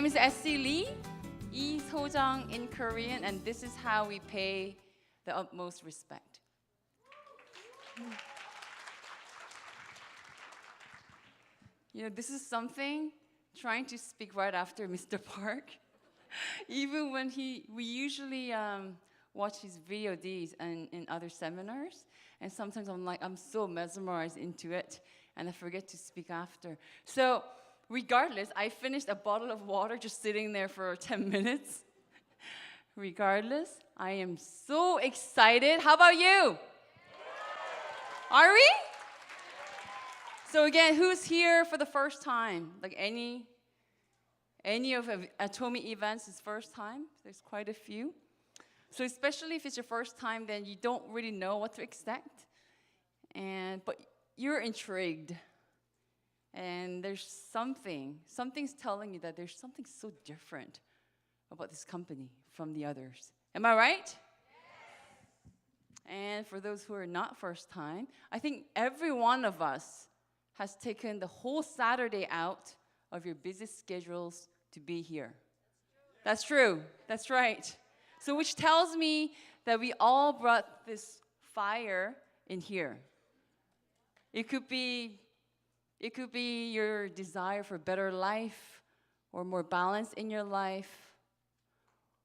name is S.C. Lee, Lee Sojang in Korean, and this is how we pay the utmost respect. You know, this is something, trying to speak right after Mr. Park. Even when we usually watch his VODs and in other seminars, and sometimes I'm so mesmerized into it, and I forget to speak after. So regardless, I finished a bottle of water just sitting there for 10 minutes. Regardless, I am so excited. How about you? Are we? So again, who's here for the first time? Like any of Atomy events is first time? There's quite a few. So especially if it's your first time, then you don't really know what to expect. But you're intrigued. And there's something's telling you that there's something so different about this company from the others. Am I right? Yes. And for those who are not first time, I think every one of us has taken the whole Saturday out of your busy schedules to be here. That's true. That's right. So which tells me that we all brought this fire in here. It could be your desire for a better life, or more balance in your life,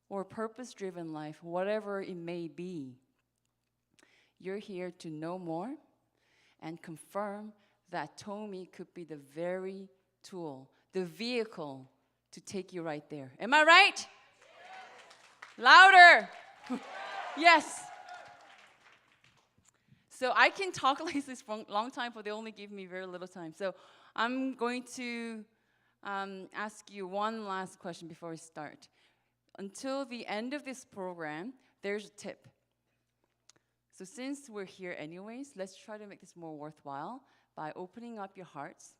or purpose-driven life, whatever it may be. You're here to know more and confirm that Atomy could be the very tool, the vehicle to take you right there. Am I right? Yes. Louder. Yes. So I can talk like this for a long time, but they only give me very little time. So I'm going to ask you one last question before we start. Until the end of this program, there's a tip. So since we're here anyways, let's try to make this more worthwhile by opening up your hearts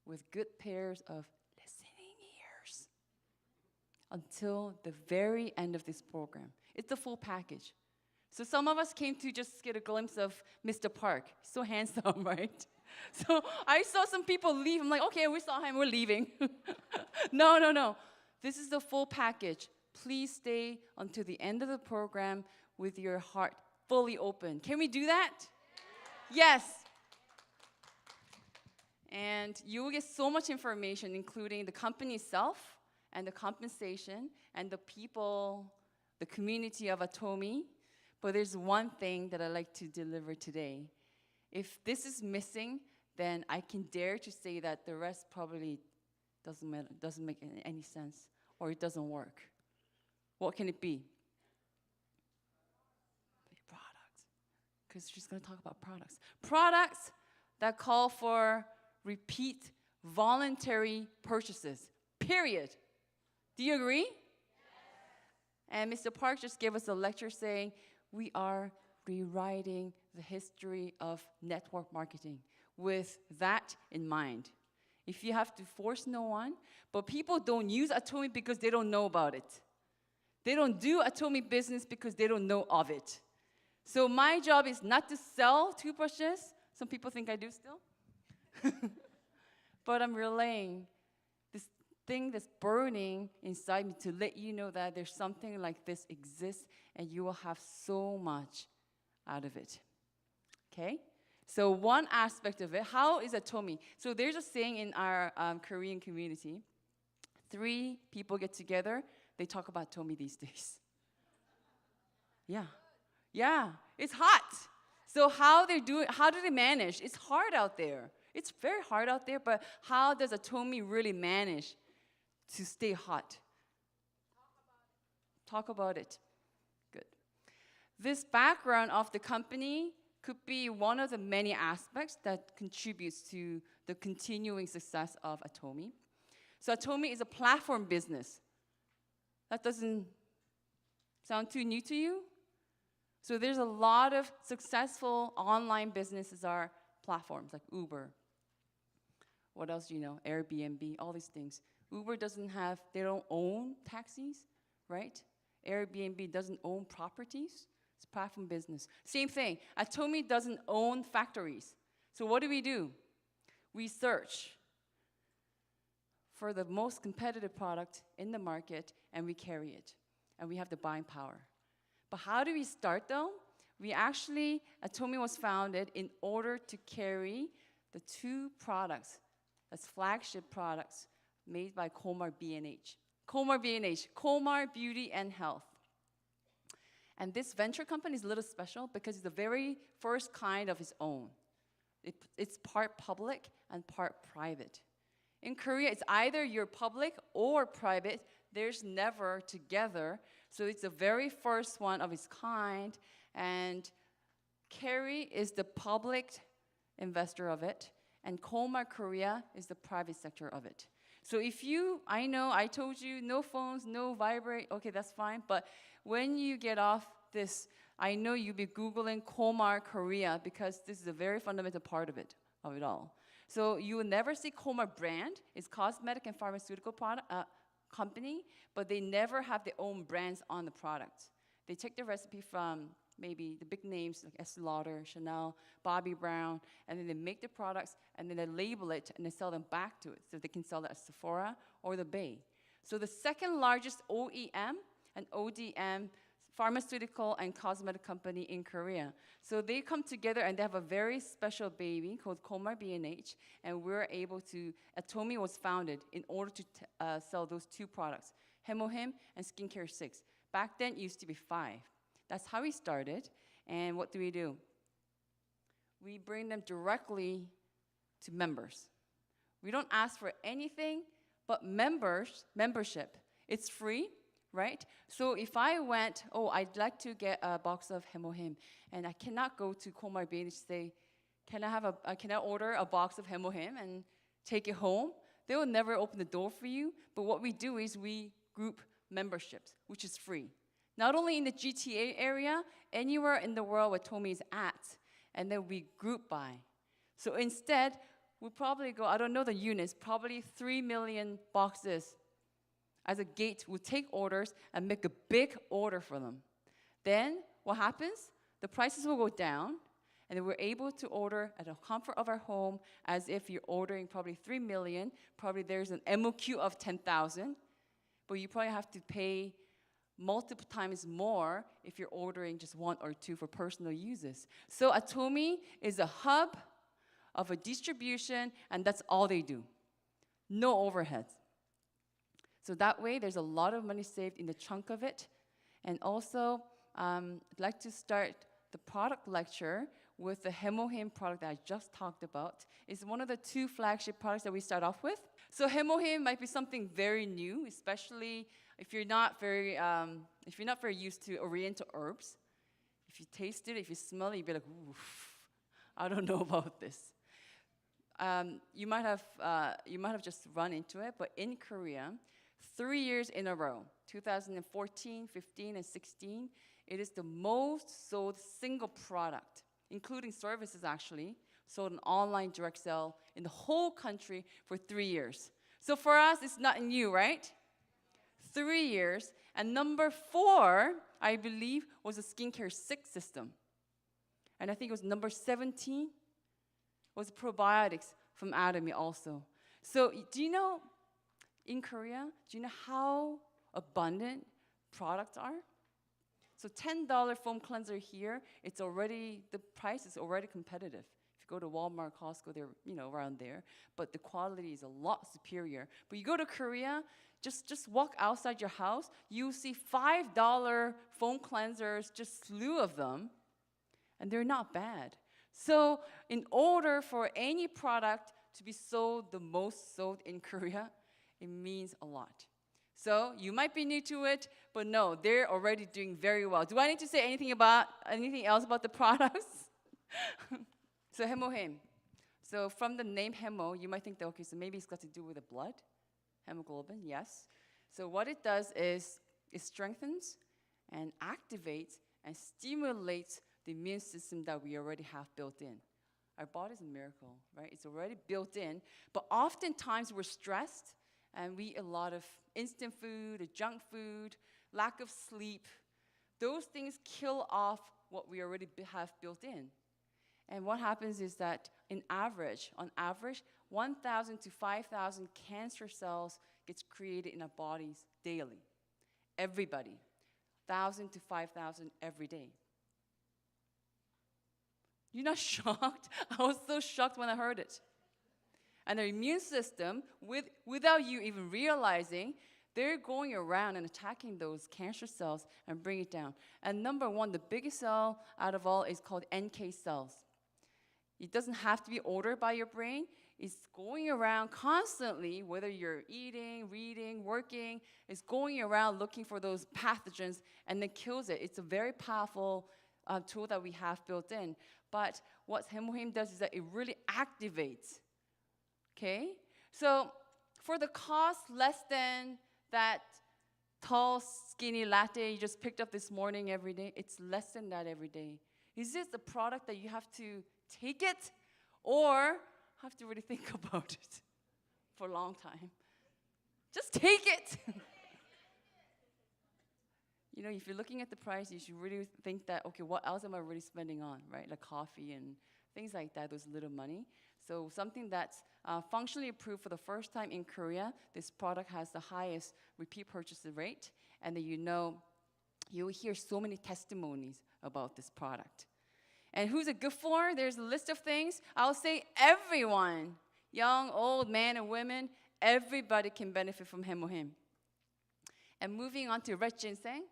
with good pairs of listening ears until the very end of this program. It's the full package. So some of us came to just get a glimpse of Mr. Park. So handsome, right? So I saw some people leave. I'm like, okay, we saw him, we're leaving. No. This is the full package. Please stay until the end of the program with your heart fully open. Can we do that? Yes. And you will get so much information, including the company itself, and the compensation, and the people, the community of Atomy. But there's one thing that I'd like to deliver today. If this is missing, then I can dare to say that the rest probably doesn't make any sense, or it doesn't work. What can it be? Products. Because she's going to talk about products. Products that call for repeat voluntary purchases, period. Do you agree? Yes. And Mr. Park just gave us a lecture saying, we are rewriting the history of network marketing with that in mind. If you have to force no one, but people don't use Atomy because they don't know about it. They don't do Atomy business because they don't know of it. So my job is not to sell toothbrushes. Some people think I do still. But I'm relaying this thing that's burning inside me to let you know that there's something like this exists and you will have so much out of it. Okay? So one aspect of it, how is Atomy? So there's a saying in our Korean community, 3 people get together, they talk about Atomy these days. Yeah, it's hot. So how do they manage? It's hard out there. It's very hard out there, but how does Atomy really manage to stay hot? Talk about it. Good. This background of the company could be one of the many aspects that contributes to the continuing success of Atomy. So Atomy is a platform business. That doesn't sound too new to you? So there's a lot of successful online businesses are platforms like Uber. What else do you know? Airbnb, all these things. Uber they don't own taxis, right? Airbnb doesn't own properties. It's platform business. Same thing. Atomy doesn't own factories. So what do? We search for the most competitive product in the market, and we carry it. And we have the buying power. But how do we start, though? We actually, Atomy was founded in order to carry the two products, that's flagship products, made by Colmar B&H. Colmar B&H, Colmar Beauty and Health. And this venture company is a little special because it's the very first kind of its own. It's part public and part private. In Korea, it's either you're public or private. There's never together. So it's the very first one of its kind. And Kerry is the public investor of it. And Colmar Korea is the private sector of it. So if you, I know, I told you, no phones, no vibrate, okay, that's fine. But when you get off this, I know you'll be Googling Colmar Korea because this is a very fundamental part of it all. So you will never see Colmar brand. It's cosmetic and pharmaceutical product company, but they never have their own brands on the product. They take the recipe from maybe the big names like Estee Lauder, Chanel, Bobbi Brown, and then they make the products, and then they label it, and they sell them back to it. So they can sell it at Sephora or the Bay. So the second largest OEM and ODM pharmaceutical and cosmetic company in Korea. So they come together, and they have a very special baby called Colmar B&H, and we're able to, Atomy was founded in order to sell those two products, Hemohim and Skincare 6. Back then, it used to be 5. That's how we started. And what do? We bring them directly to members. We don't ask for anything but membership. It's free, right? So if I went, I'd like to get a box of Hemohim, and I cannot go to Colmar B&H and say, can I order a box of Hemohim and take it home? They will never open the door for you. But what we do is we group memberships, which is free. Not only in the GTA area, anywhere in the world where Atomy is at, and then we group by. So instead, we'll probably go, I don't know the units, probably 3 million boxes. As a gate, we'll take orders and make a big order for them. Then what happens? The prices will go down, and then we're able to order at the comfort of our home as if you're ordering probably 3 million. Probably there's an MOQ of 10,000, but you probably have to pay multiple times more if you're ordering just 1 or 2 for personal uses. So Atomy is a hub of a distribution, and that's all they do. No overheads. So that way, there's a lot of money saved in the chunk of it. And also, I'd like to start the product lecture with the Hemohim product that I just talked about. It's one of the 2 flagship products that we start off with. So Hemohim might be something very new, especially if you're not very used to Oriental herbs. If you taste it, if you smell it, you'll be like, oof, I don't know about this. You might have just run into it, but in Korea, 3 years in a row, 2014, 15, and 16, it is the most sold single product, including services actually, sold an online direct sale in the whole country for 3 years. So for us, it's not new, right? 3 years. And number 4, I believe, was a Skincare 6 system. And I think it was number 17 was probiotics from Atomy also. So do you know, in Korea, do you know how abundant products are? So $10 foam cleanser here, the price is already competitive. If you go to Walmart, Costco, they're around there, but the quality is a lot superior. But you go to Korea, just walk outside your house, you see $5 foam cleansers, just slew of them, and they're not bad. So in order for any product to be sold the most sold in Korea, it means a lot. So you might be new to it, but no, they're already doing very well. Do I need to say anything else about the products? So Hemohim. So from the name Hemo, you might think that, okay, so maybe it's got to do with the blood, hemoglobin, yes. So what it does is it strengthens and activates and stimulates the immune system that we already have built in. Our body's a miracle, right? It's already built in, but oftentimes we're stressed and we eat a lot of instant food, junk food, lack of sleep. Those things kill off what we already have built in. And what happens is that on average, 1,000 to 5,000 cancer cells gets created in our bodies daily. Everybody. 1,000 to 5,000 every day. You're not shocked? I was so shocked when I heard it. And the immune system, without you even realizing, they're going around and attacking those cancer cells and bring it down. And number one, the biggest cell out of all is called NK cells. It doesn't have to be ordered by your brain. It's going around constantly, whether you're eating, reading, working, it's going around looking for those pathogens and then kills it. It's a very powerful tool that we have built in. But what Hemohim does is that it really activates. Okay? So for the cost less than that tall, skinny latte you just picked up this morning every day, it's less than that every day. Is this a product that you have to take it or have to really think about it for a long time? Just take it. You know, if you're looking at the price, you should really think that, okay, what else am I really spending on, right? Like coffee and things like that, those little money. So something that's functionally approved for the first time in Korea, this product has the highest repeat purchase rate, and then you will hear so many testimonies about this product. And who's it good for? There's a list of things. I'll say everyone, young, old, men and women, everybody can benefit from Hemohim. And moving on to red ginseng.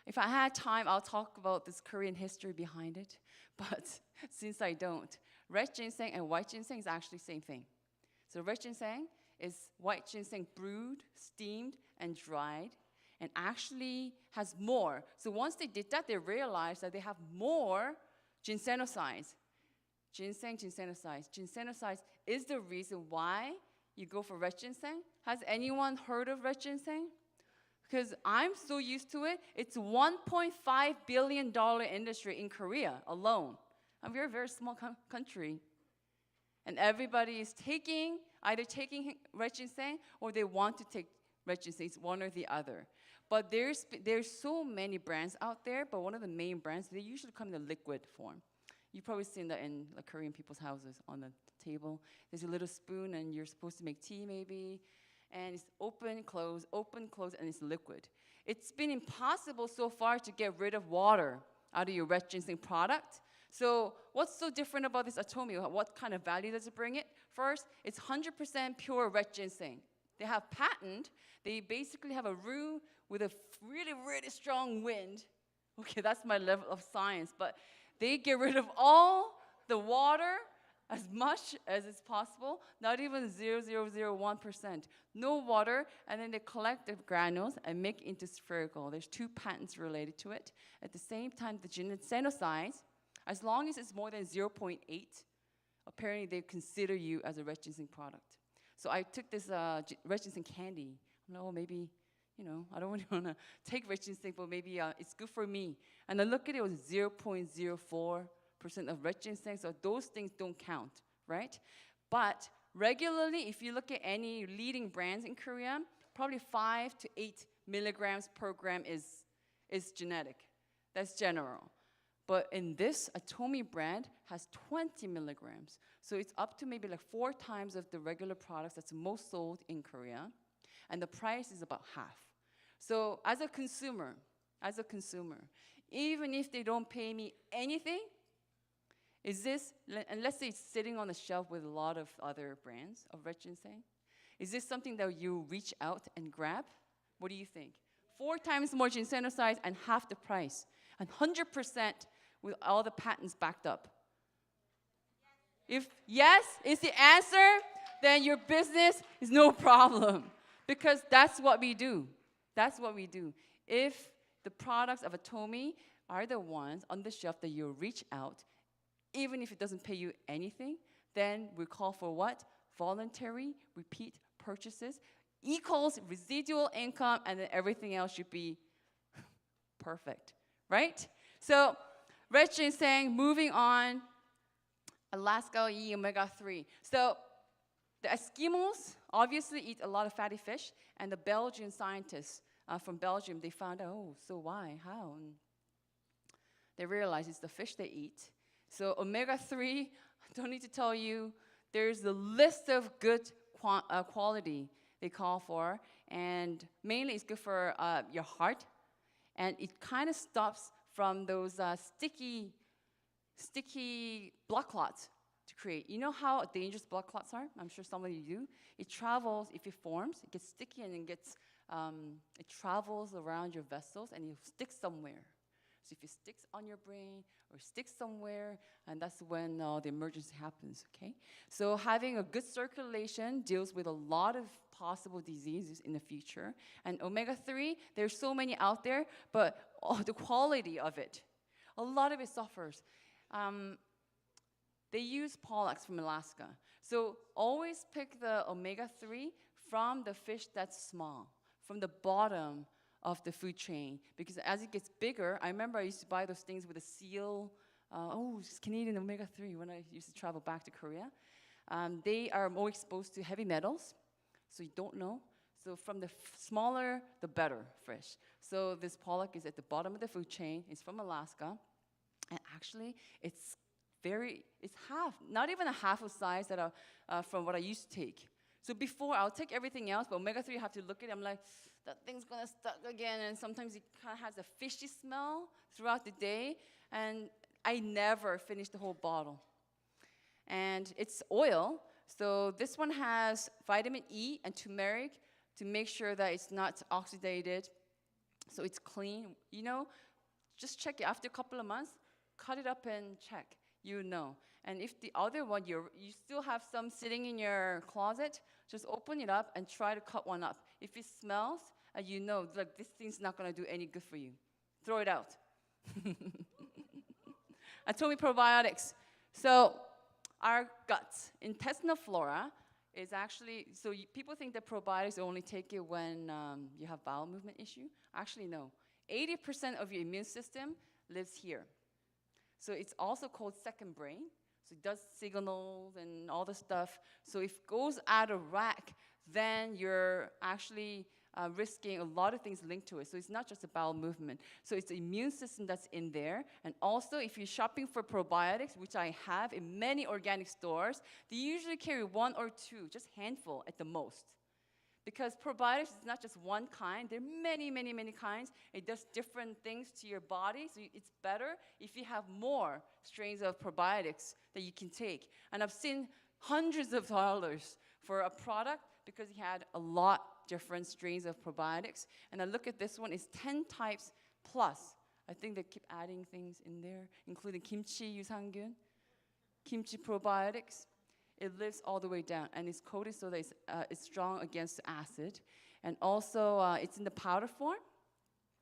If I had time, I'll talk about this Korean history behind it. But since I don't, red ginseng and white ginseng is actually the same thing. So red ginseng is white ginseng brewed, steamed, and dried, and actually has more. So once they did that, they realized that they have more ginsenosides. Ginsenosides. Ginsenosides is the reason why you go for red ginseng. Has anyone heard of red ginseng? Because I'm so used to it. It's a $1.5 billion industry in Korea alone. And we're a very small country. And everybody is either taking red ginseng or they want to take red ginseng. It's one or the other. But there's so many brands out there, but one of the main brands, they usually come in the liquid form. You've probably seen that in like Korean people's houses on the table. There's a little spoon and you're supposed to make tea maybe. And it's open, close, and it's liquid. It's been impossible so far to get rid of water out of your red ginseng product. So what's so different about this Atomy? What kind of value does it bring it? First, it's 100% pure red ginseng. They have patent. They basically have a room with a really, really strong wind. Okay, that's my level of science. But they get rid of all the water as much as is possible, not even 0.0001%. No water, and then they collect the granules and make it into spherical. There's 2 patents related to it. At the same time, the ginsenosides, as long as it's more than 0.8, apparently they consider you as a red ginseng product. So I took this red ginseng candy. No, maybe, I don't really want to take red ginseng, but maybe it's good for me. And I look at it, it was 0.04% of red ginseng, so those things don't count, right? But regularly, if you look at any leading brands in Korea, probably 5 to 8 milligrams per gram is genetic. That's general. But in this, Atomy brand has 20 milligrams. So it's up to maybe like 4 times of the regular products that's most sold in Korea. And the price is about half. So as a consumer, even if they don't pay me anything, is this, and let's say it's sitting on the shelf with a lot of other brands of red ginseng, is this something that you reach out and grab? What do you think? 4 times more ginsenosides and half the price, and 100% with all the patents backed up. If yes is the answer, then your business is no problem, because that's what we do. That's what we do. If the products of Atomy are the ones on the shelf that you reach out, even if it doesn't pay you anything, then we call for what? Voluntary repeat purchases equals residual income, and then everything else should be perfect, right? So red ginseng, moving on, Alaska E omega-3. So the Eskimos obviously eat a lot of fatty fish, and the Belgian scientists from Belgium, they found out, oh, so why, how? And they realized it's the fish they eat. So omega-3, don't need to tell you, there's a list of good quality they call for, and mainly it's good for your heart, and it kind of stops from those sticky blood clots to create. You know how dangerous blood clots are? I'm sure some of you do. It travels, if it forms, it gets sticky and it travels around your vessels and it sticks somewhere. So if it sticks on your brain or sticks somewhere, and that's when the emergency happens, okay? So having a good circulation deals with a lot of possible diseases in the future. And omega-3, there's so many out there, but the quality of it, a lot of it suffers. They use pollax from Alaska. So always pick the omega-3 from the fish that's small, from the bottom of the food chain. Because as it gets bigger, I remember I used to buy those things with a seal. It's Canadian omega-3 when I used to travel back to Korea. They are more exposed to heavy metals, so you don't know. So from the smaller, the better fish. So this pollock is at the bottom of the food chain. It's from Alaska. And actually, it's half, not even a half of size that from what I used to take. So before, I'll take everything else, but omega-3, I have to look at it. I'm like, that thing's going to stuck again. And sometimes it kind of has a fishy smell throughout the day. And I never finish the whole bottle. And it's oil. So this one has vitamin E and turmeric to make sure that it's not oxidated. So it's clean. You know, just check it after a couple of months. Cut it up and check. You know. And if the other one, you still have some sitting in your closet, just open it up and try to cut one up. If it smells, you know, like this thing's not going to do any good for you. Throw it out. Atomy probiotics. So our guts, intestinal flora, is actually, so people think that probiotics only take it when you have bowel movement issue. Actually, no. 80% of your immune system lives here. So it's also called second brain. So it does signals and all the stuff. So if it goes out of whack, then you're actually risking a lot of things linked to it. So it's not just a bowel movement. So it's the immune system that's in there. And also, if you're shopping for probiotics, which I have in many organic stores, they usually carry one or two, just handful at the most. Because probiotics is not just one kind. There are many, many, many kinds. It does different things to your body. So it's better if you have more strains of probiotics that you can take. And I've seen hundreds of dollars for a product because it had a lot different strains of probiotics. And I look at this one, it's 10 types plus. I think they keep adding things in there, including kimchi 유산균, kimchi probiotics. It lives all the way down, and it's coated so that it's strong against acid. And also, it's in the powder form,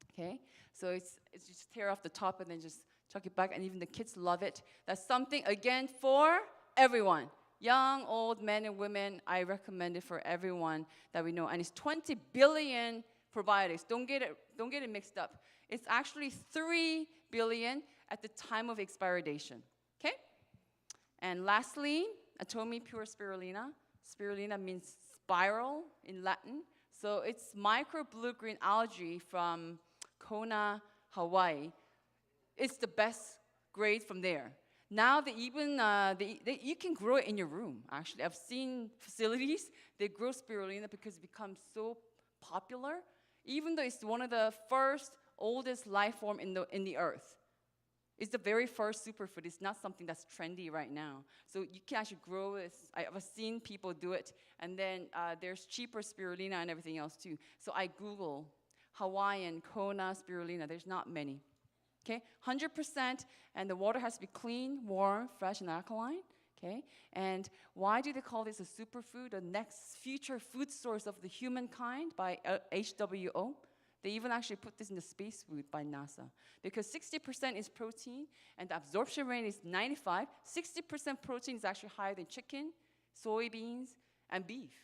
okay? So it's just tear off the top and then just chuck it back, and even the kids love it. That's something, again, for everyone. Young, old, men and women, I recommend it for everyone that we know. And it's 20 billion probiotics. Don't get it mixed up. It's actually 3 billion at the time of expiration, okay? And lastly, Atomy pure spirulina. Spirulina means spiral in Latin. So it's micro blue-green algae from Kona, Hawaii. It's the best grade from there. Now they even, you can grow it in your room, actually. I've seen facilities, they grow spirulina because it becomes so popular, even though it's one of the first, oldest life form in the earth. It's the very first superfood. It's not something that's trendy right now. So you can actually grow this. I've seen people do it. And then there's cheaper spirulina and everything else too. So I Google Hawaiian Kona spirulina. There's not many. Okay, 100%, and the water has to be clean, warm, fresh, and alkaline. Okay, and why do they call this a superfood, the next future food source of the humankind by HWO? They even actually put this in the space food by NASA. Because 60% is protein, and the absorption rate is 95. 60% protein is actually higher than chicken, soybeans, and beef.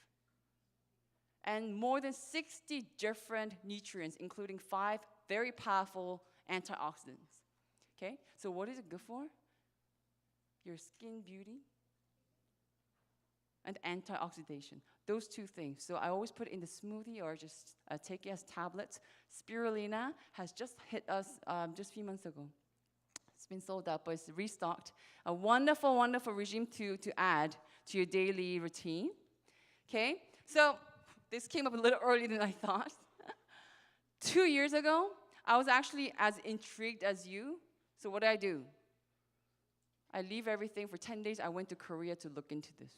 And more than 60 different nutrients, including 5 very powerful antioxidants. Okay, so what is it good for? Your skin beauty and antioxidation. Those two things. So I always put it in the smoothie or just take it as tablets. Spirulina has just hit us just a few months ago. been sold out, but it's restocked. A wonderful, wonderful regime to add to your daily routine. Okay? So this came up a little earlier than I thought. 2 years ago, I was actually as intrigued as you. So what did? I leave everything for 10 days. I went to Korea to look into this.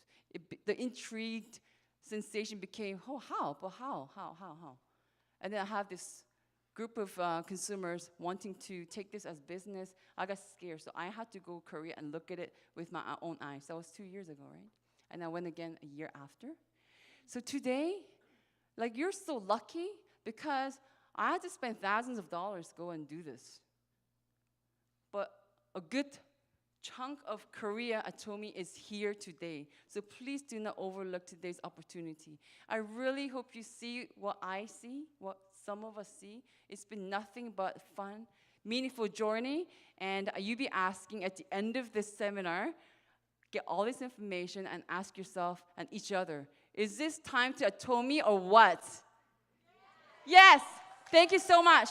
The intrigued sensation became, oh, how? But how? And then I have this group of consumers wanting to take this as business. I got scared, so I had to go to Korea and look at it with my own eyes. That was 2 years ago, right? And I went again a year after. So today, like, you're so lucky because I had to spend thousands of dollars to go and do this. But a good chunk of Korea Atomy is here today. So please do not overlook today's opportunity. I really hope you see what I see, what some of us see. It's been nothing but fun, meaningful journey. And you'll be asking at the end of this seminar, get all this information and ask yourself and each other, is this time to Atomy or what? Yes. Thank you so much.